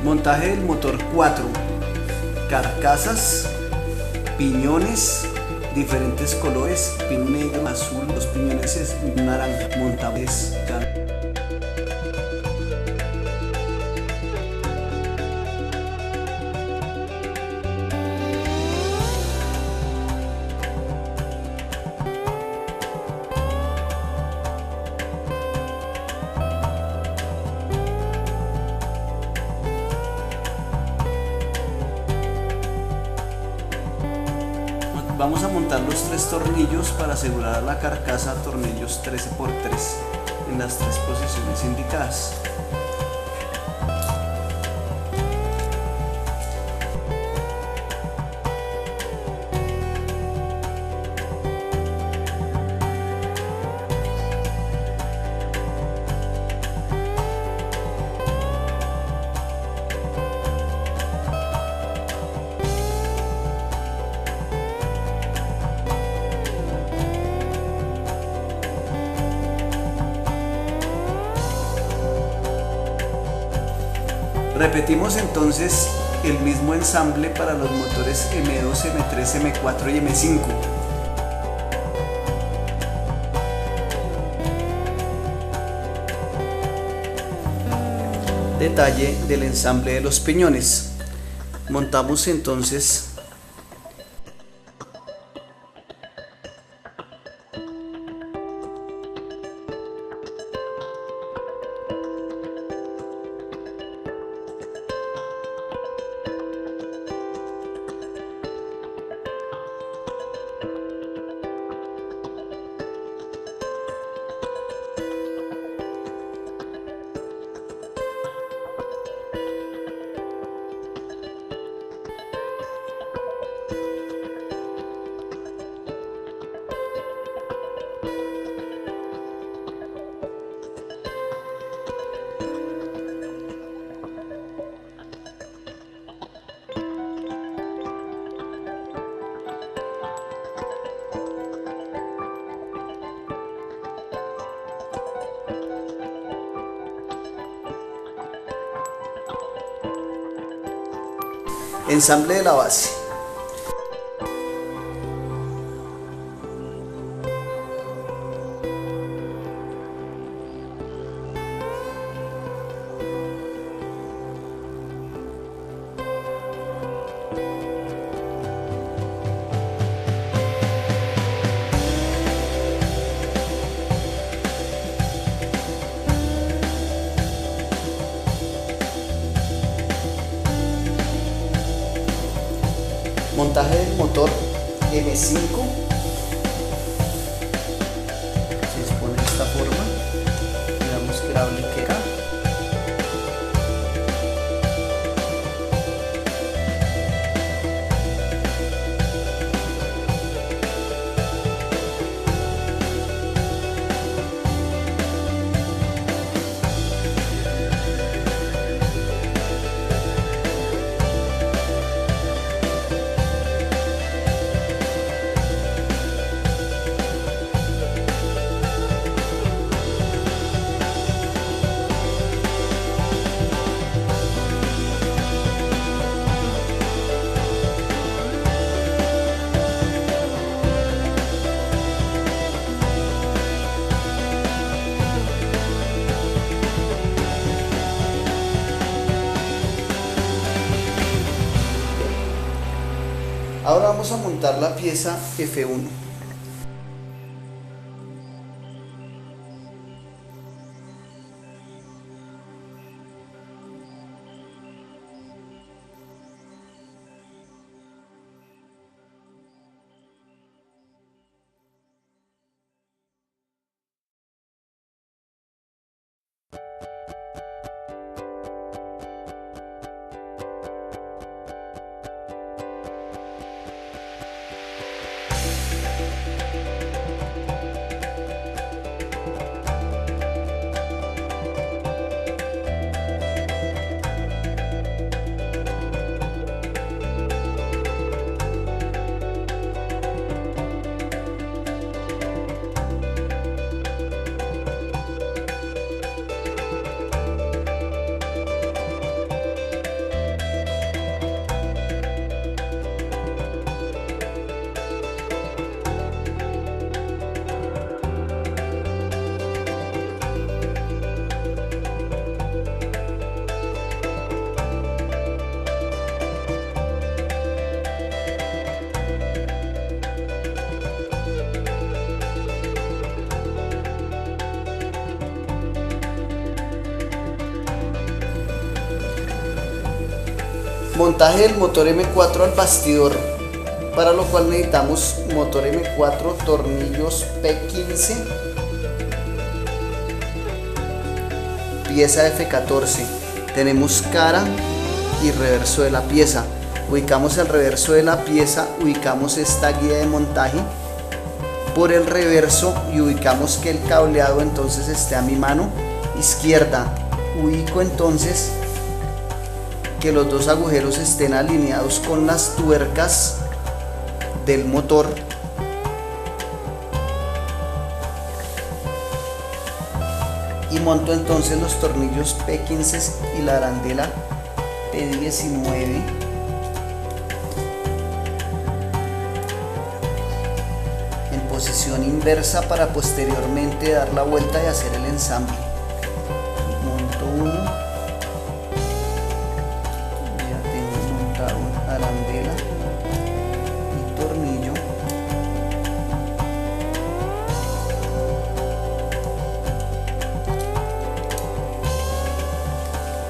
Montaje del motor 4, carcasas, piñones, diferentes colores, piñón negro, azul, los piñones es naranja, montajes. Vamos a montar los 3 tornillos para asegurar la carcasa, tornillos 13×3 en las 3 posiciones indicadas. Repetimos entonces el mismo ensamble para los motores M2, M3, M4 y M5. Detalle del ensamble de los piñones. Montamos entonces ensamble de la base. Montaje del motor M5. Se expone de esta forma. Veamos que la bliquera. Ahora vamos a montar la pieza F1. Montaje del motor M4 al bastidor, para lo cual necesitamos motor M4, tornillos P15, pieza F14. Tenemos cara y reverso de la pieza. Ubicamos el reverso de la pieza, ubicamos esta guía de montaje por el reverso y ubicamos que el cableado entonces esté a mi mano izquierda. Ubico entonces que los dos agujeros estén alineados con las tuercas del motor. Y monto entonces los tornillos P15 y la arandela P19 en posición inversa para posteriormente dar la vuelta y hacer el ensamble. Monto uno, ya tengo montado arandela y tornillo.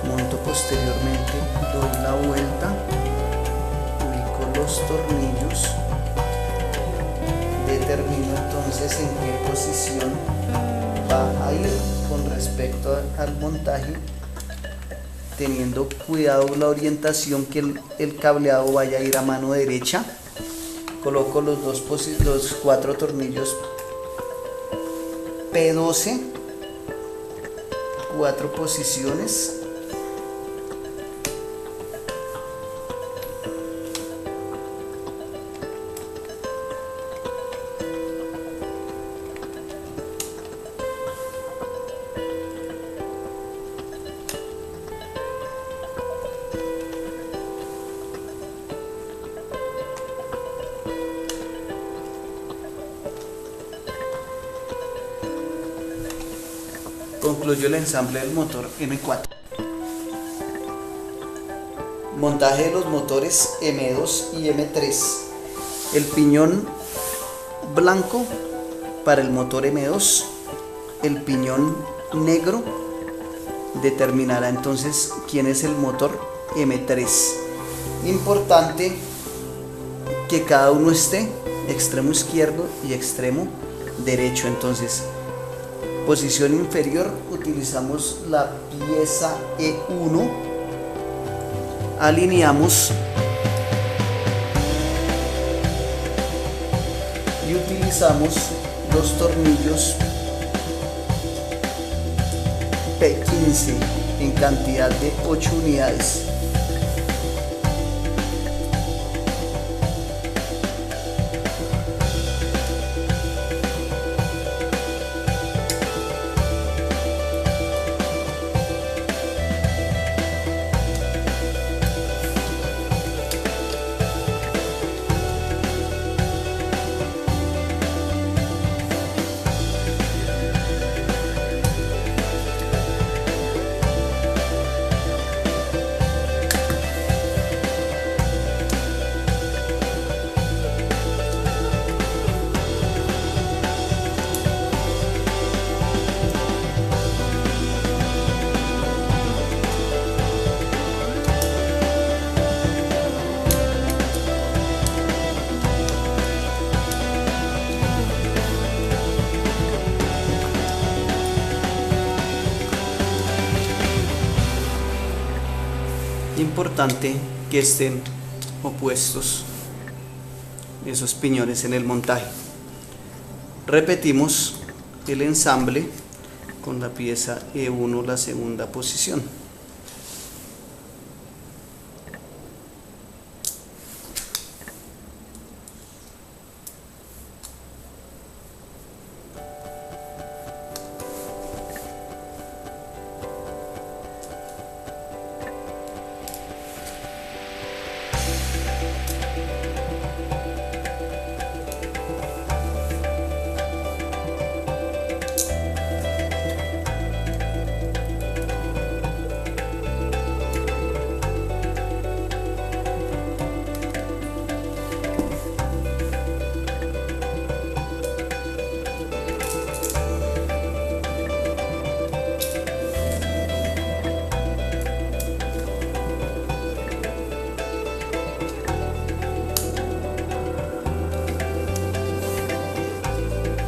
Monto posteriormente, doy la vuelta, ubico los tornillos, determino entonces en qué posición va a ir con respecto al montaje, teniendo cuidado la orientación que el cableado vaya a ir a mano derecha. Coloco los 4 tornillos P12, 4 posiciones. Concluyó el ensamble del motor M4. Montaje de los motores M2 y M3. El piñón blanco para el motor M2, el piñón negro determinará entonces quién es el motor M3. Importante que cada uno esté extremo izquierdo y extremo derecho. Entonces, posición inferior, utilizamos la pieza E1, alineamos y utilizamos los tornillos P15 en cantidad de 8 unidades. Importante que estén opuestos esos piñones en el montaje. Repetimos el ensamble con la pieza E1, la segunda posición.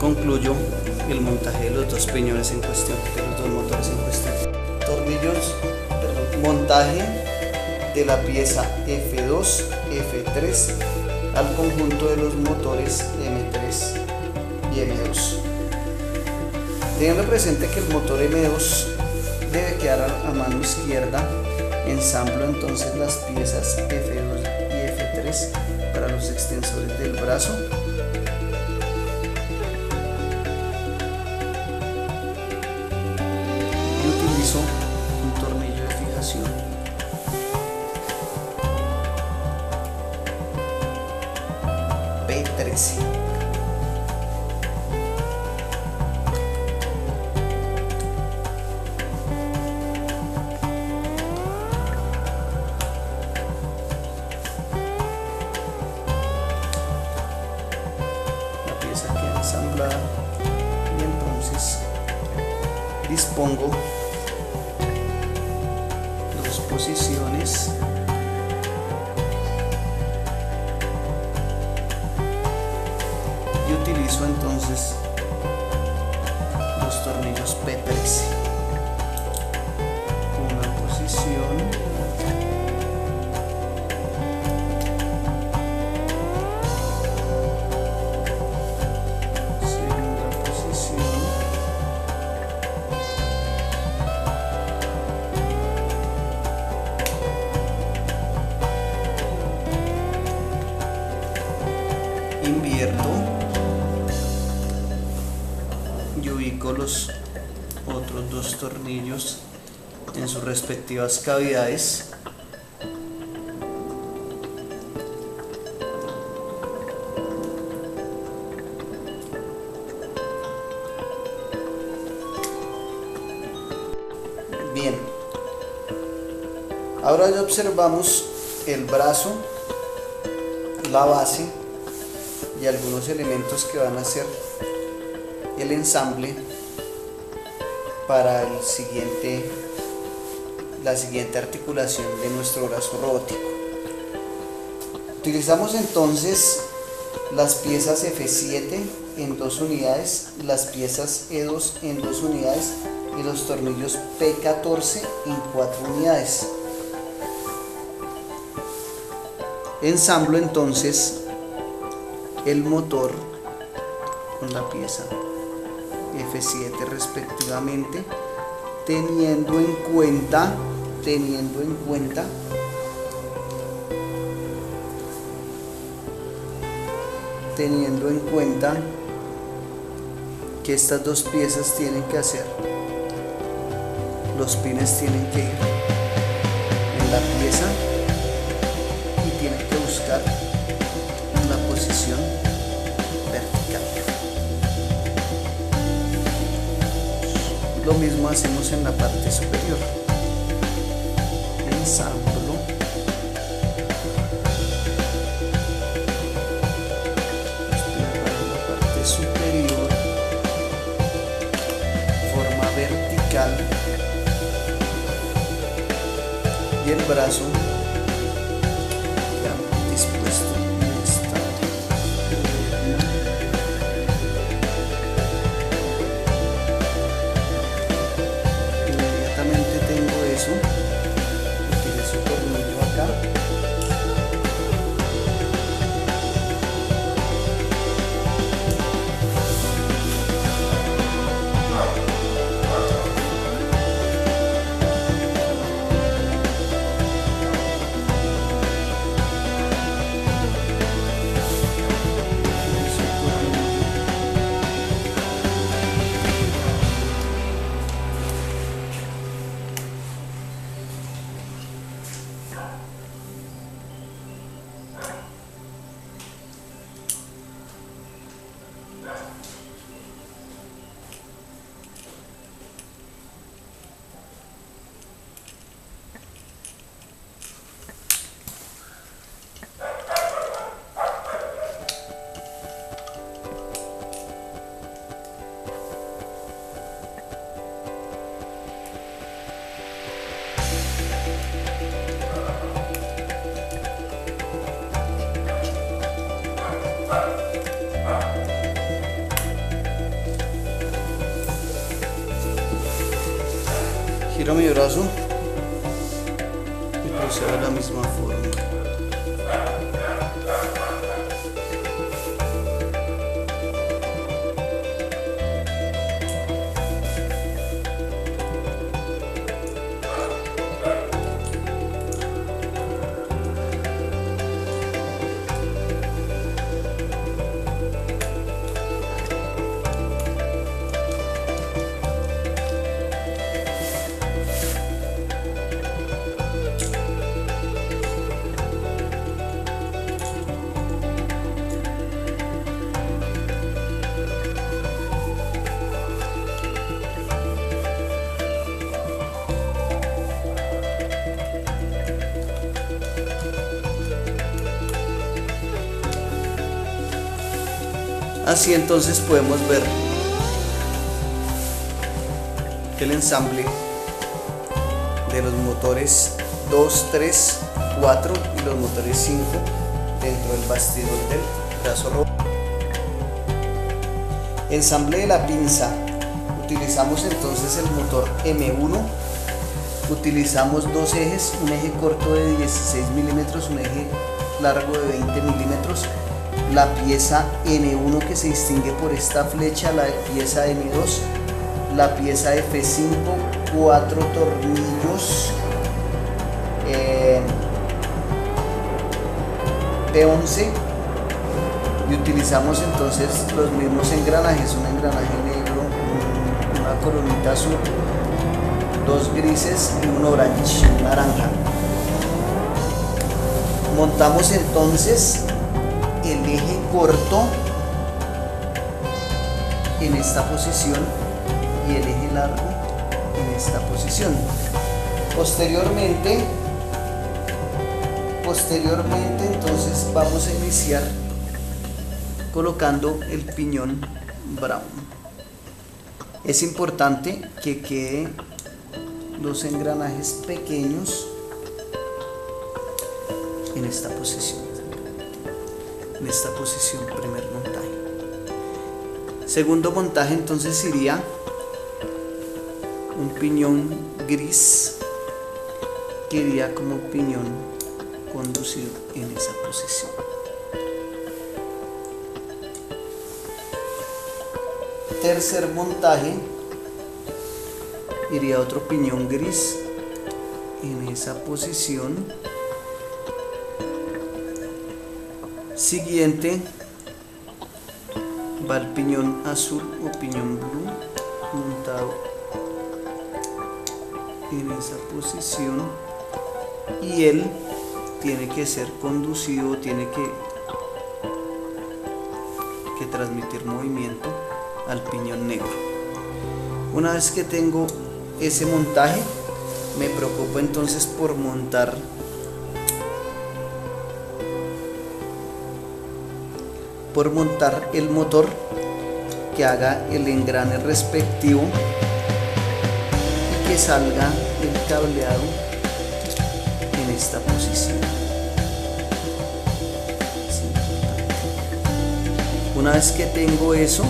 concluyo el montaje de los dos piñones en cuestión, de los dos motores en cuestión. Montaje de la pieza F2, F3 al conjunto de los motores M3 y M2. Teniendo presente que el motor M2 debe quedar a mano izquierda, ensamblo entonces las piezas F2 y F3 para los extensores del brazo. Y utilizo un tornillo de fijación P13. Queda ensamblada y entonces dispongo dos posiciones y utilizo entonces los tornillos P13. Una posición, invierto y ubico los otros dos tornillos en sus respectivas cavidades. Bien, ahora ya observamos el brazo, la base y algunos elementos que van a ser el ensamble para la siguiente articulación de nuestro brazo robótico. Utilizamos entonces las piezas F7 en 2 unidades, las piezas E2 en 2 unidades y los tornillos P14 en 4 unidades. Ensamblo entonces el motor con la pieza F7 respectivamente, teniendo en cuenta que estas dos piezas tienen que hacer, los pines tienen que ir en la pieza y tienen que buscar una posición vertical. Lo mismo hacemos en la parte superior. Ensamblo, la parte superior, forma vertical, y el brazo ya dispuesto en esta forma. Inmediatamente tengo eso, utilizo tornillo acá, Giro mi brazo y procedo de la misma forma. Así entonces podemos ver el ensamble de los motores 2, 3, 4 y los motores 5 dentro del bastidor del brazo robot. Ensamble de la pinza. Utilizamos entonces el motor M1. Utilizamos dos ejes, un eje corto de 16 milímetros, un eje largo de 20 milímetros. La pieza N1 que se distingue por esta flecha, la pieza N2, la pieza F5, 4 tornillos P11 y utilizamos entonces los mismos engranajes, un engranaje negro, una coronita azul, dos grises y un orange, naranja. Montamos entonces el eje corto en esta posición y el eje largo en esta posición. Posteriormente entonces vamos a iniciar colocando el piñón Brown. Es importante que queden los engranajes pequeños en esta posición. En esta posición, primer montaje. Segundo montaje entonces iría un piñón gris que iría como piñón conducido en esa posición. Tercer montaje iría otro piñón gris en esa posición. Siguiente va el piñón azul o piñón blue montado en esa posición y él tiene que ser conducido, tiene que transmitir movimiento al piñón negro. Una vez que tengo ese montaje, me preocupo entonces por montar el motor que haga el engrane respectivo y que salga el cableado en esta posición. Una vez que tengo eso,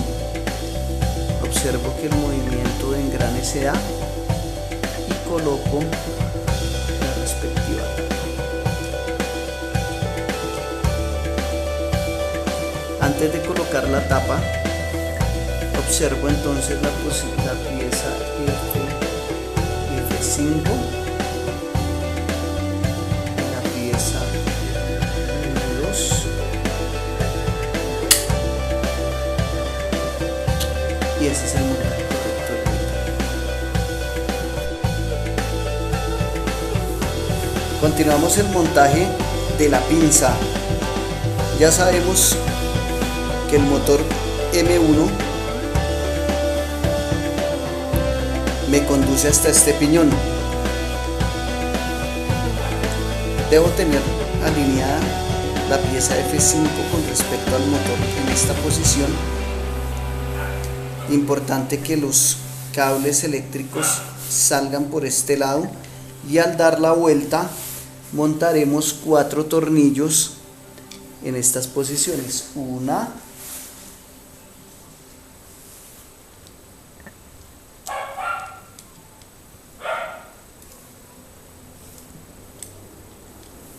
observo que el movimiento de engrane se da y coloco la respectiva. Antes de colocar la tapa, observo entonces la pieza F5, la pieza N2 y ese es el montaje correcto. Continuamos el montaje de la pinza. Ya sabemos que el motor M1 me conduce hasta este piñón. Debo tener alineada la pieza F5 con respecto al motor en esta posición. Importante que los cables eléctricos salgan por este lado y al dar la vuelta montaremos 4 tornillos en estas posiciones. 1, 2,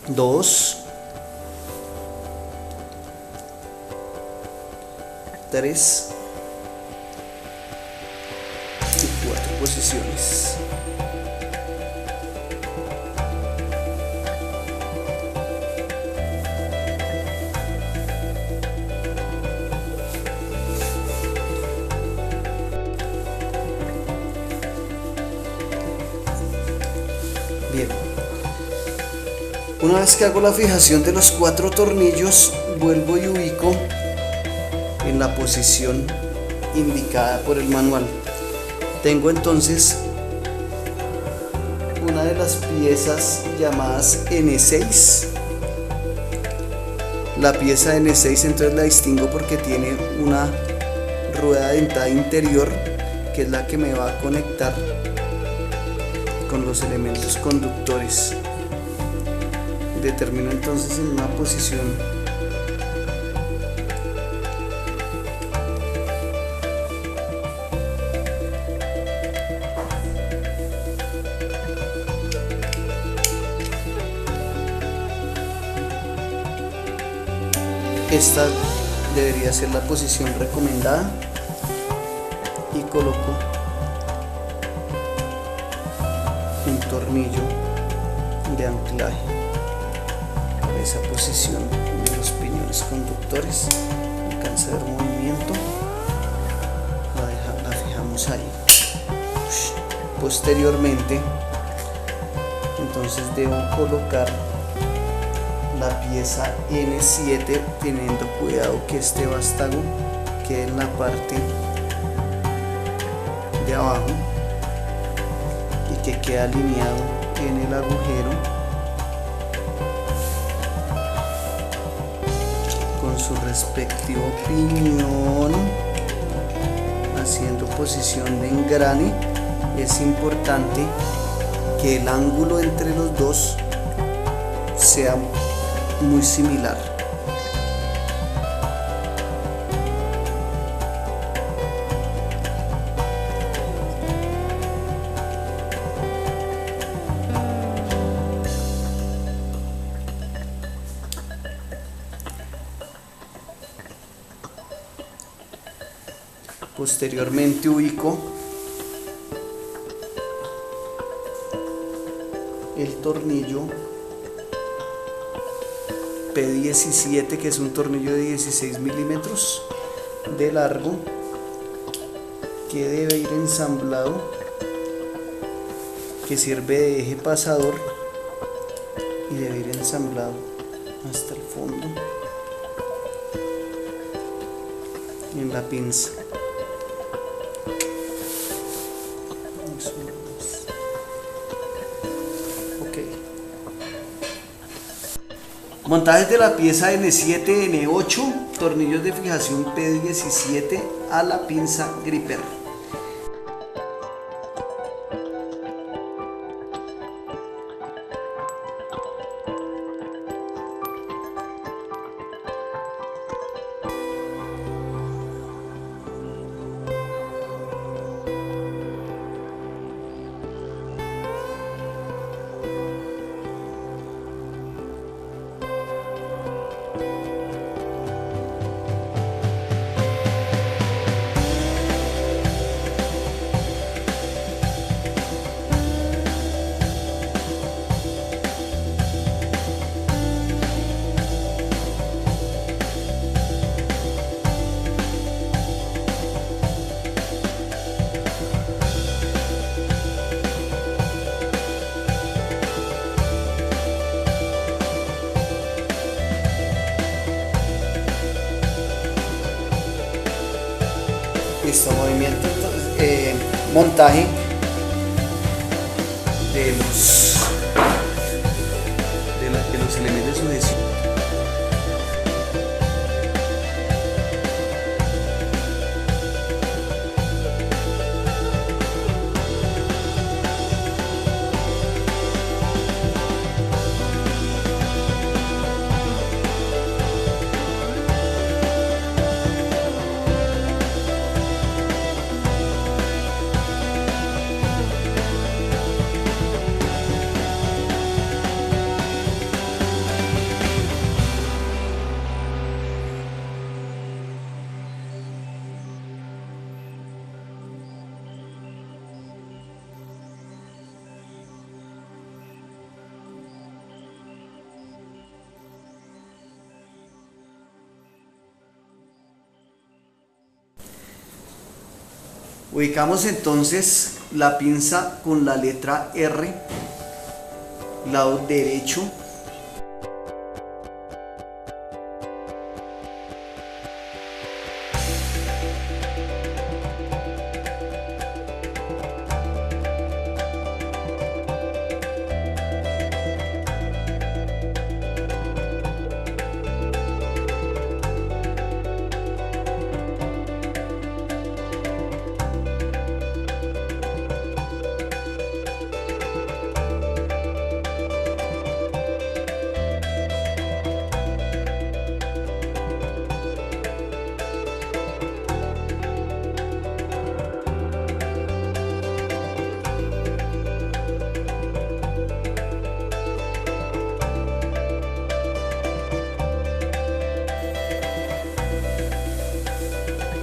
2, 3 y 4 posiciones. Bien, una vez que hago la fijación de los 4 tornillos, vuelvo y ubico en la posición indicada por el manual. Tengo entonces una de las piezas llamadas N6. La pieza N6 entonces la distingo porque tiene una rueda dentada interior, que es la que me va a conectar con los elementos conductores. Determino entonces en una posición esta debería ser la posición recomendada y coloco un tornillo de anclaje en esa posición de los piñones conductores. Alcanza a ver movimiento, la fijamos ahí. Posteriormente entonces debo colocar la pieza N7 teniendo cuidado que este vástago quede en la parte de abajo y que quede alineado en el agujero con su respectivo piñón, haciendo posición de engrane. Es importante que el ángulo entre los dos sea muy similar. Posteriormente ubico el tornillo P17, que es un tornillo de 16 milímetros de largo, que debe ir ensamblado, que sirve de eje pasador y debe ir ensamblado hasta el fondo en la pinza. Montajes de la pieza N7, N8, tornillos de fijación P17 a la pinza gripper. Listo, movimiento, montaje de los elementos de sujeción. Ubicamos entonces la pinza con la letra R, lado derecho.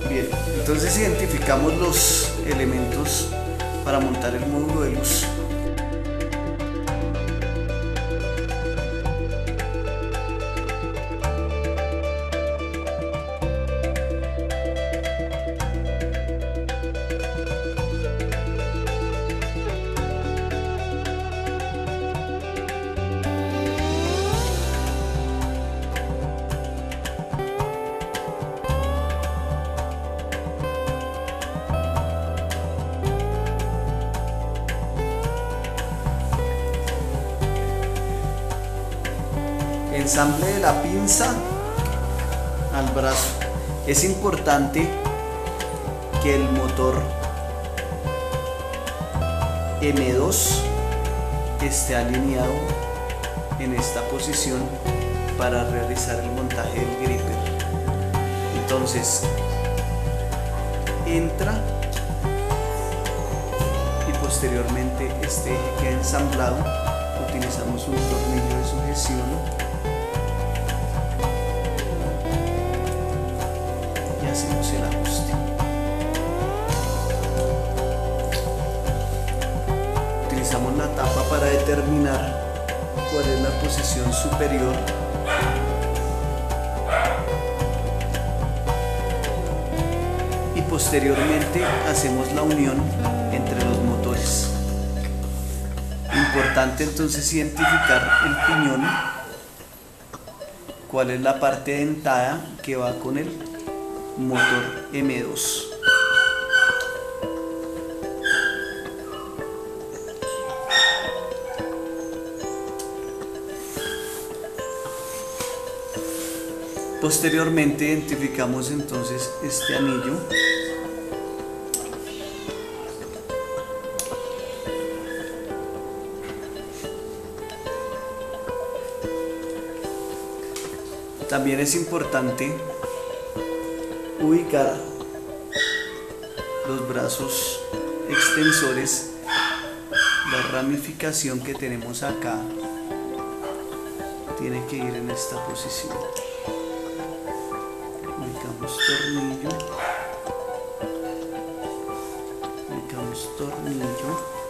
Bien, entonces identificamos los elementos para montar el módulo de luz. Ensamble de la pinza al brazo. Es importante que el motor M2 esté alineado en esta posición para realizar el montaje del gripper. Entonces entra y posteriormente este eje queda ensamblado. Utilizamos un tornillo de sujeción y hacemos el ajuste. Utilizamos la tapa para determinar cuál es la posición superior. Y posteriormente hacemos la unión entre los motores. Importante entonces identificar el piñón, cuál es la parte dentada que va con el motor M2. Posteriormente identificamos entonces este anillo. También es importante ubicar los brazos extensores. La ramificación que tenemos acá tiene que ir en esta posición. Ubicamos tornillo, ubicamos tornillo.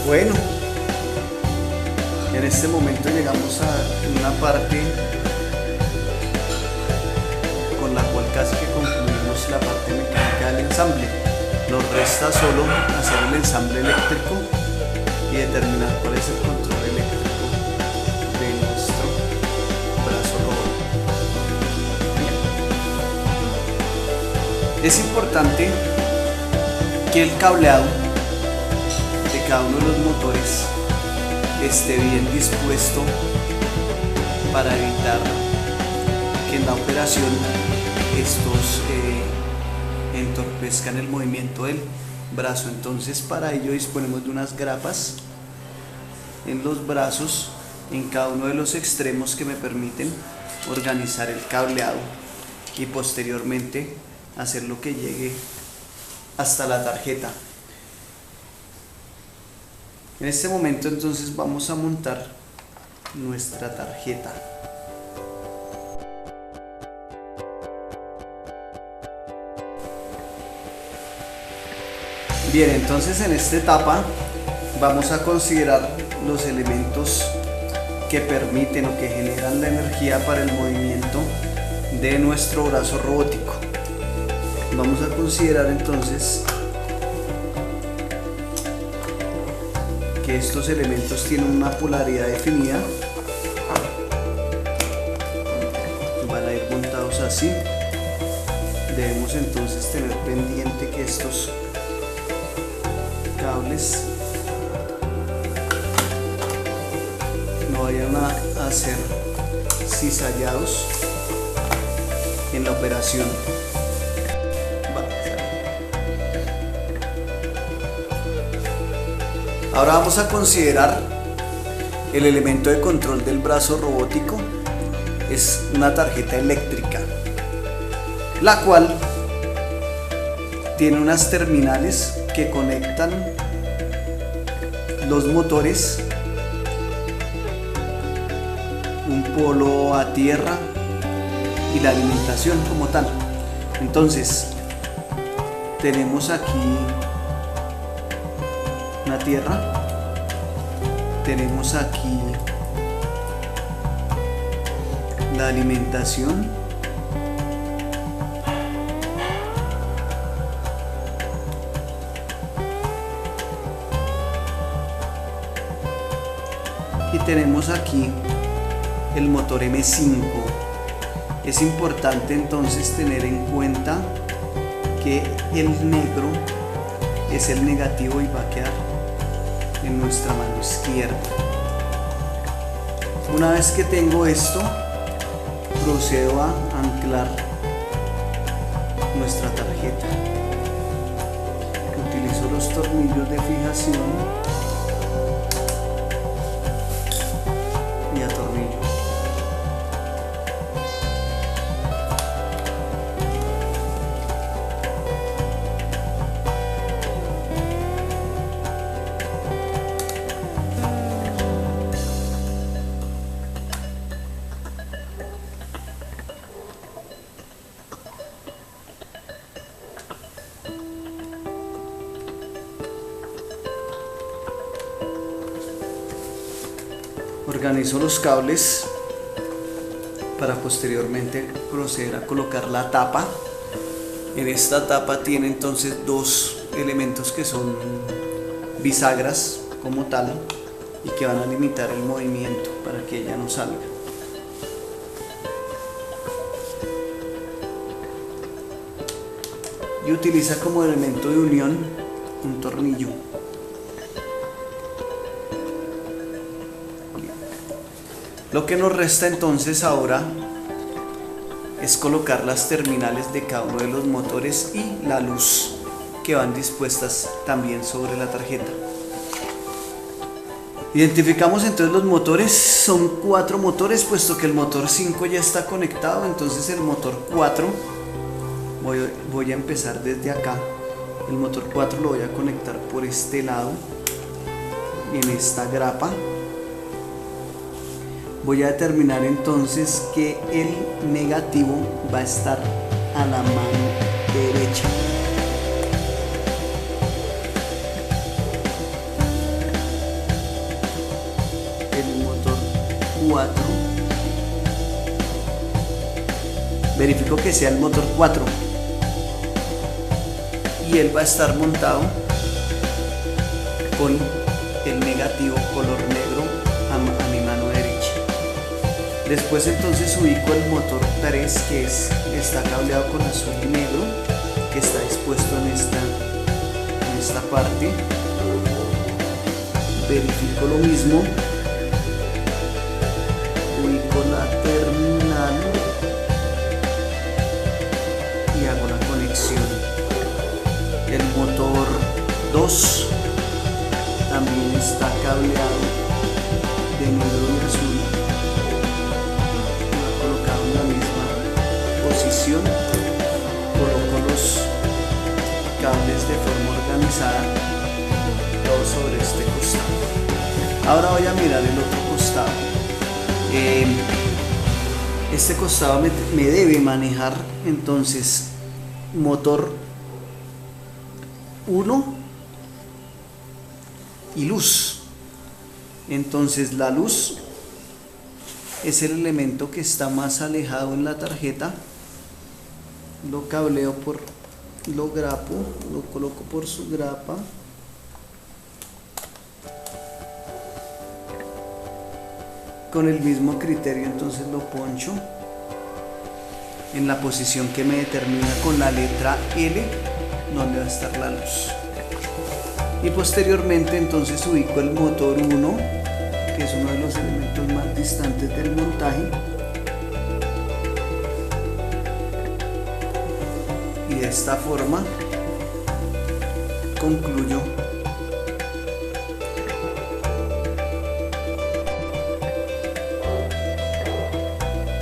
Bueno, en este momento llegamos a una parte con la cual casi que concluimos la parte mecánica del ensamble. Nos resta solo hacer el ensamble eléctrico y determinar cuál es el control eléctrico de nuestro brazo robot. Es importante que el cableado de cada uno de los motores esté bien dispuesto para evitar que en la operación estos entorpezcan el movimiento del brazo. Entonces para ello disponemos de unas grapas en los brazos, en cada uno de los extremos, que me permiten organizar el cableado y posteriormente hacer lo que llegue hasta la tarjeta. En este momento entonces vamos a montar nuestra tarjeta. Bien, entonces en esta etapa vamos a considerar los elementos que permiten o que generan la energía para el movimiento de nuestro brazo robótico. Vamos a considerar entonces que estos elementos tienen una polaridad definida, van a ir montados así. Debemos entonces tener pendiente que estos cables no vayan a ser cizallados en la operación. Ahora vamos a considerar el elemento de control del brazo robótico. Es una tarjeta eléctrica, la cual tiene unas terminales que conectan los motores, un polo a tierra y la alimentación como tal. Entonces tenemos aquí una tierra, tenemos aquí la alimentación, y tenemos aquí el motor M5. Es importante entonces tener en cuenta que el negro es el negativo y va a quedar en nuestra mano izquierda. Una vez que tengo esto, procedo a anclar nuestra tarjeta. Utilizo los tornillos de fijación y atornillo. Organizo los cables para posteriormente proceder a colocar la tapa. En esta tapa tiene entonces dos elementos que son bisagras como tal y que van a limitar el movimiento para que ella no salga. Y utiliza como elemento de unión un tornillo. Lo que nos resta entonces ahora es colocar las terminales de cada uno de los motores y la luz que van dispuestas también sobre la tarjeta. Identificamos entonces los motores, son 4 motores, puesto que el motor 5 ya está conectado. Entonces el motor 4 voy a empezar desde acá. El motor 4 lo voy a conectar por este lado, en esta grapa. Voy a determinar entonces que el negativo va a estar a la mano derecha. El motor 4, verifico que sea el motor 4 y él va a estar montado con el negativo color negro a mi mano derecha. Después entonces ubico el motor 3, que está cableado con azul y negro, que está dispuesto en esta parte. Verifico lo mismo, ubico ubico la terminal y hago la conexión. El motor 2 también está cableado de negro y azul, lo he colocado en la misma posición, coloco los cables de forma organizada, todo sobre este costado. Ahora voy a mirar el otro costado. Este costado me debe manejar entonces motor 1 y luz. Entonces la luz es el elemento que está más alejado en la tarjeta. Lo cableo lo grapo, lo coloco por su grapa. Con el mismo criterio entonces lo poncho en la posición que me determina con la letra L donde va a estar la luz. Y posteriormente entonces ubico el motor 1, que es uno de los elementos más distantes del montaje, y de esta forma concluyo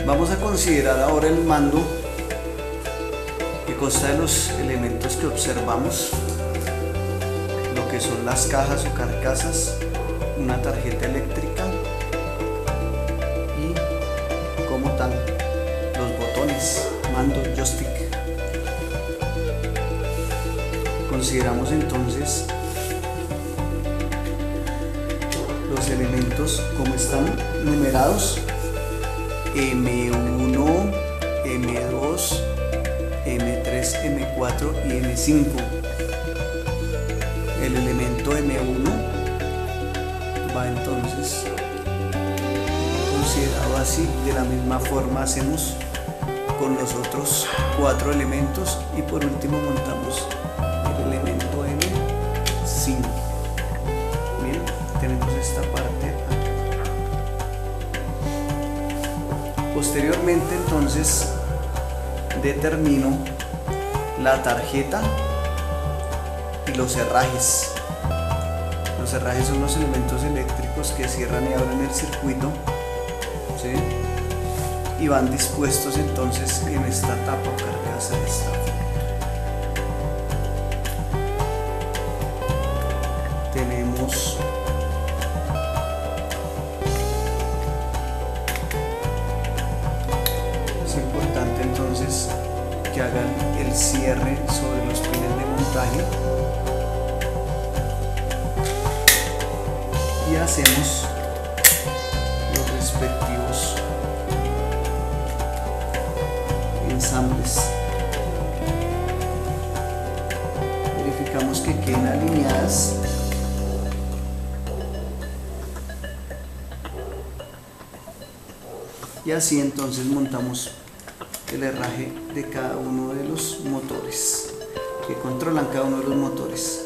Vamos a considerar ahora el mando, que consta de los elementos que observamos, lo que son las cajas o carcasas, una tarjeta eléctrica y como tal los botones, mando, joystick. Consideramos entonces los elementos como están numerados: M1, M2, M3, M4 y M5. El elemento M1 va entonces considerado así. De la misma forma hacemos con los otros 4 elementos y por último montamos el elemento M5. Bien, tenemos esta parte acá. Posteriormente entonces determino la tarjeta y los herrajes. Los herrajes son los elementos eléctricos que cierran y abren el circuito, ¿sí? Y van dispuestos entonces en esta tapa o carcasa de esta forma. Tenemos entonces que hagan el cierre sobre los pines de montaje y hacemos los respectivos ensambles. Verificamos que queden alineadas. Y así entonces montamos el herraje de cada uno de los motores que controlan cada uno de los motores.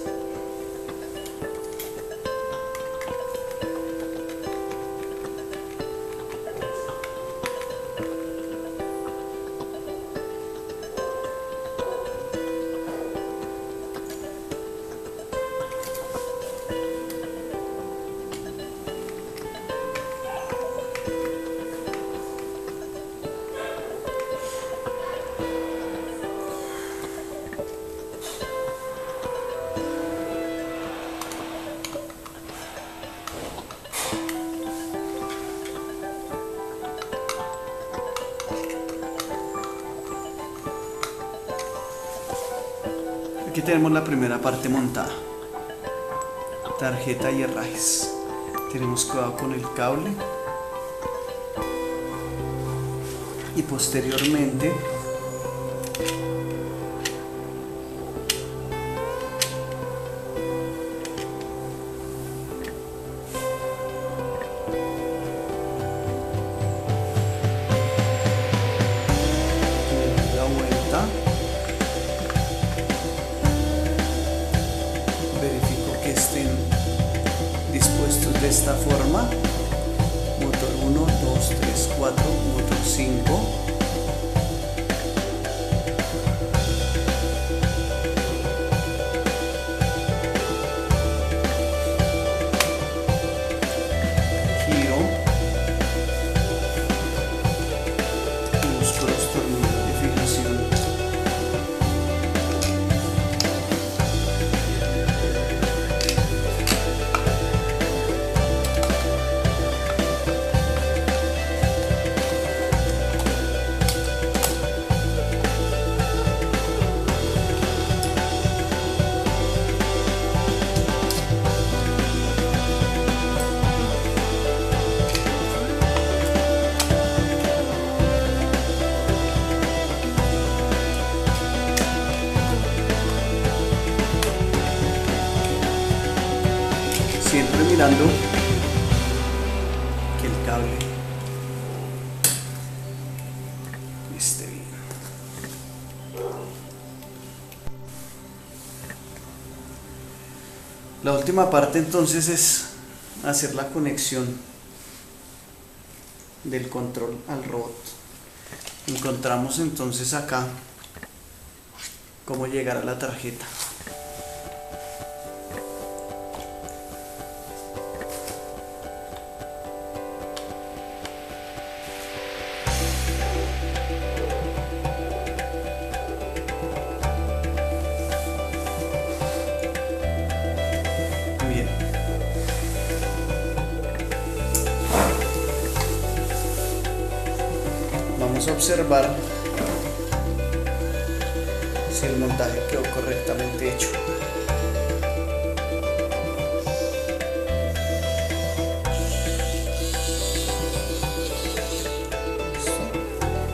Aquí tenemos la primera parte montada, tarjeta y herrajes. Tenemos cuidado con el cable y posteriormente la vuelta. Verifico que estén dispuestos de esta forma: motor 1, 2, 3, 4, otros 5. Giro y busco los tornillos de fijación. Siempre mirando que el cable esté bien. La última parte entonces es hacer la conexión del control al robot. Encontramos entonces acá cómo llegar a la tarjeta. Vamos a observar si el montaje quedó correctamente hecho.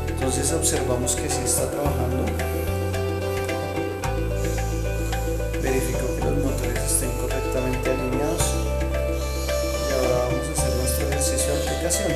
Entonces observamos que sí está trabajando. Verifico que los motores estén correctamente alineados. Y ahora vamos a hacer nuestro ejercicio de aplicación.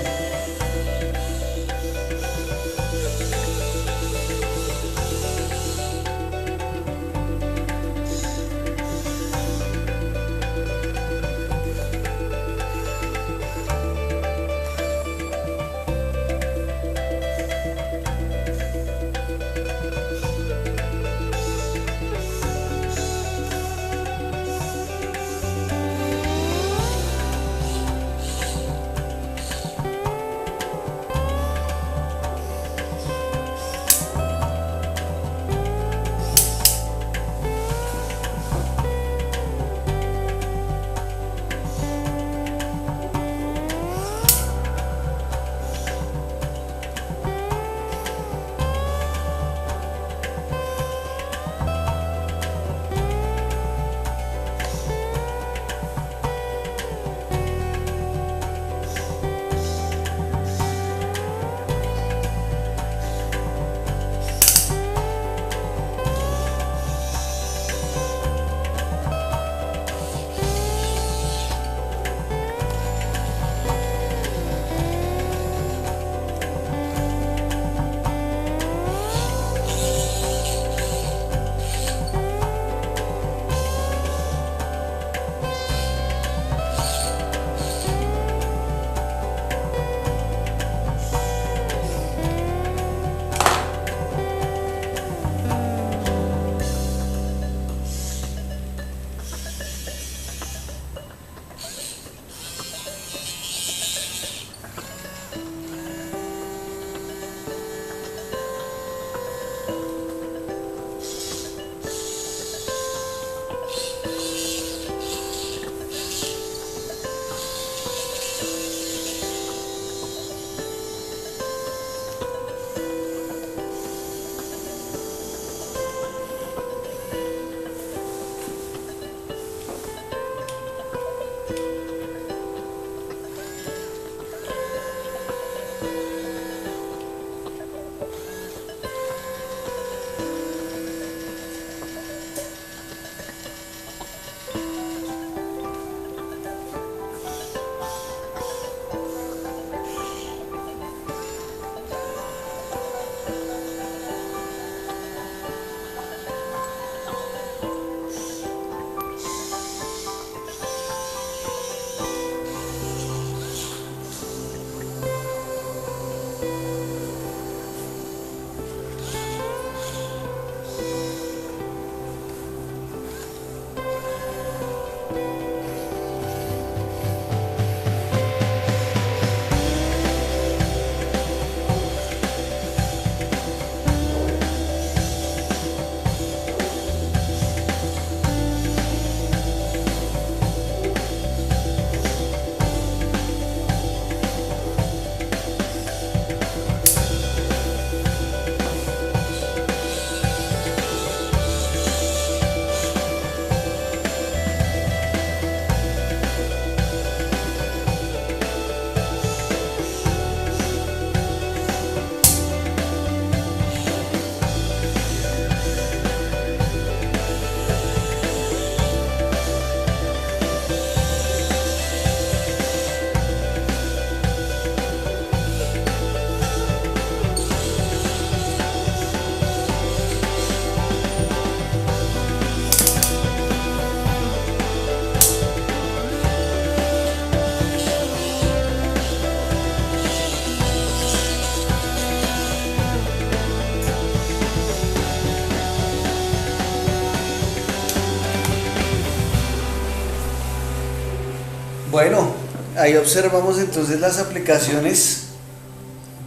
Bueno, ahí observamos entonces las aplicaciones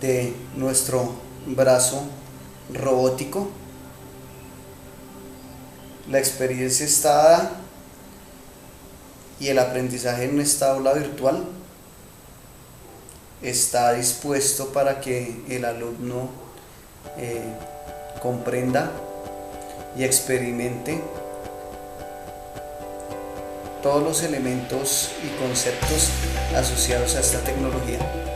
de nuestro brazo robótico. La experiencia está dada y el aprendizaje en esta aula virtual está dispuesto para que el alumno comprenda y experimente todos los elementos y conceptos asociados a esta tecnología.